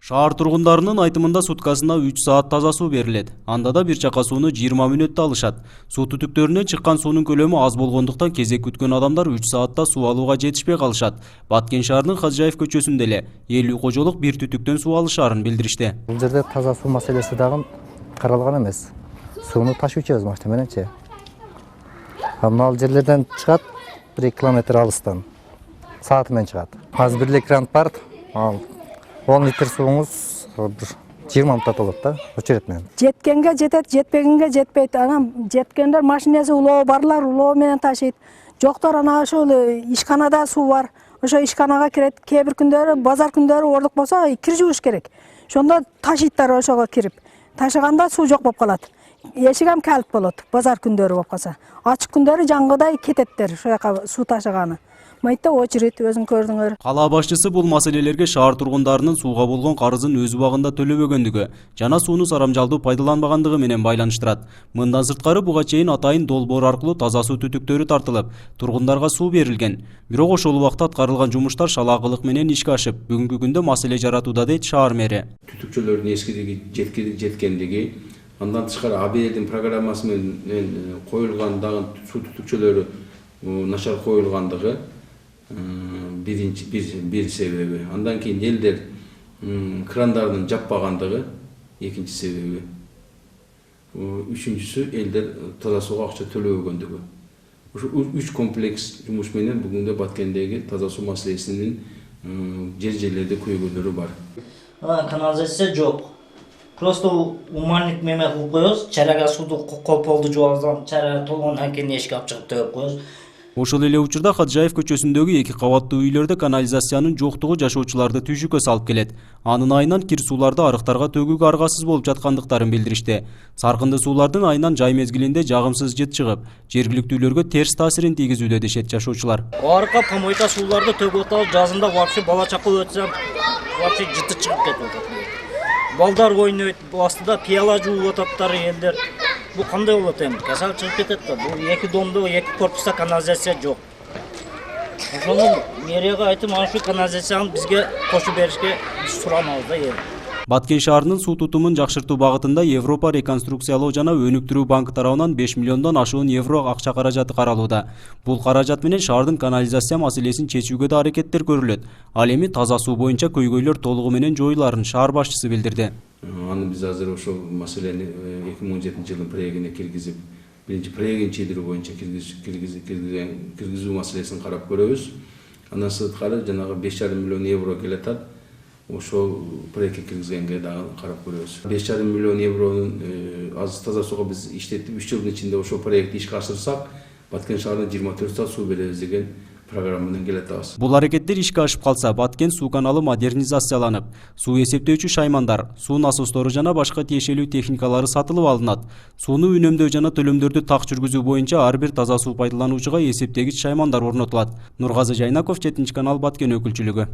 Шаар тургундарынын айтымында суткасына 3 саат таза суу берилет. Анда да бир чака сууну 20 мүнөттө алышат. Суу түтүктөрүнөн чыккан суунун көлөмү аз болгондуктан кезек күткөн адамдар 3 саатта суу алууга жетишпей калышат. Баткен шаарынын Кожаев көчөсүндө эле 50 кожолук бир түтүктөн суу алышаарын билдиришти. Бул жерде таза суу маселеси дагы каралган эмес. Сууну ташуучубуз машина мененчи. Ал жерлерден чыгат 1 километр алыстан. Сааты менен чыгат. Азыр бир экран бар. Ал 10 литр суыңыз 20 минутта толот да, очерет менен. Жеткенге жетет, жетпегенге жетпейт. Анан жеткендер машинасы улоо барлар улоо менен ташыйт. Жоктор ана ошол ишканада суу бар. Ошо ишканага кирет. Кээ бир күндөрү, базар күндөрү орлук болсо кир жууш керек. Ошондо ташыйттар ошого кирип. Ташыганда суу жок болуп калат. Эшик ham калп болот. Базар күндөрү болуп калса. Ачык күндөрү жаңгыдай кететтер ошо жака суу ташыганы. Майта очередь өзүң көрдүңөр. Кала башчысы бул маселелерге шаар тургундарынын сууга болгон карызын өз убагында төлөбөгөндүгү жана сууну сарамжалдуу пайдаланбагандыгы менен байланыштырат. Мындан сырткары буга чейин атайын долбоор аркылуу таза суу түтүктөрү тартылып, тургундарга суу берилген. Бирок ошол убакта аткарылган жумуштар шалаакылык менен ишке ашып, бүгүнкү күндө маселе жаратууда дейт шаар мэри. Түтүкчөлөрдүн эскилиги жеткендиги, андан тышкары АБЛдин программасы менен коюлган дагы суу түтүкчөлөрү начар коюлгандыгы бир себеби. Андан кийин элдер крандарын жаппагандыгы экинчи себеби. Үчүнчүсү элдер таза сууга акча төлөбөгөндүгү. Ушу 3 комплекс жумуш менен бүгүндө Баткендеги таза суу маселесинин жер-жерлерде көйгөйлөрү бар. Канализация жок. Просто уманлык меме кылып коебуз, чарага сууду колполду жуабыздан, чарага толгондон кийин эшикке алып чыгып төгүп коебуз. Ошол эле учурда Кожаев көчөсүндөгү 2 кабаттуу үйлөрдө канализациянын жоктугу жашоочуларды түйшүккө салып келет. Анын айынан кир сууларды арыктарга төгүүгө аргасыз болуп жаткандыктарын билдиришти. Саркынды суулардын айынан жай мезгилинде жагымсыз жыт чыгып, жергиликтүүлөргө терс таасирин тийгизүүдө дешет жашоочулар. Арка помойка сууларды төгүп атабыз, жазында вообще бала чака өтсөм, вообще жыты чыгып кетип атат. Балдар ойнойт, астында пияла жууп ататтар элдер. Бу кандай болот эми? Касал чыгып кетет да. Бу 2 домдо 2 корпуста канализация жок. Ошону мэрияга айтып, ana shu канализацияны бизге кошуп беришке суранабыз да. Баткен шаарынын суу тутумун жакшыртуу багытында Европа реконструкциялоо жана өнүктүрүү банкы тарабынан 5 миллиондон ашуун евро акча каражаты каралууда. Бул каражат менен шаардын канализация маселесин чечүүгө да аракеттер көрүлөт. Ал эми таза суу боюнча көйгөйлөр толугу менен жоюларын шаар башчысы билдирди. Аны биз азыр ошол маселени 2017-жылдын проектине киргизип, биринчи проектин чийдирүү боюнча киргизүү маселесин карап көрөбүз. Андан сырткары жанагы 5,5 миллион евро келатат. Ошол проектке киргизгенге дагы карап көрөбүз. 5,5 миллион евронун аз таза сууга биз иштетип 3 жылдын ичинде ошол проектти ишке ашырсак, Баткен шаарына 24 саат суу беребиз деген программа менен келатабыз. Бул аракеттер ишке ашып калса, Баткен суу каналы модернизацияланып, суу эсептөөчү шаймандар, суу насостору жана башка тиешелүү техникалары сатылып алынат. Сууну үнөмдөө жана төлөмдөрдү так жүргүзүү боюнча ар бир таза суу пайдалануучуга эсептегич шаймандар орнотулат. Нургазы Жайнаков, 7 канал, Баткен өкүлчүлүгү.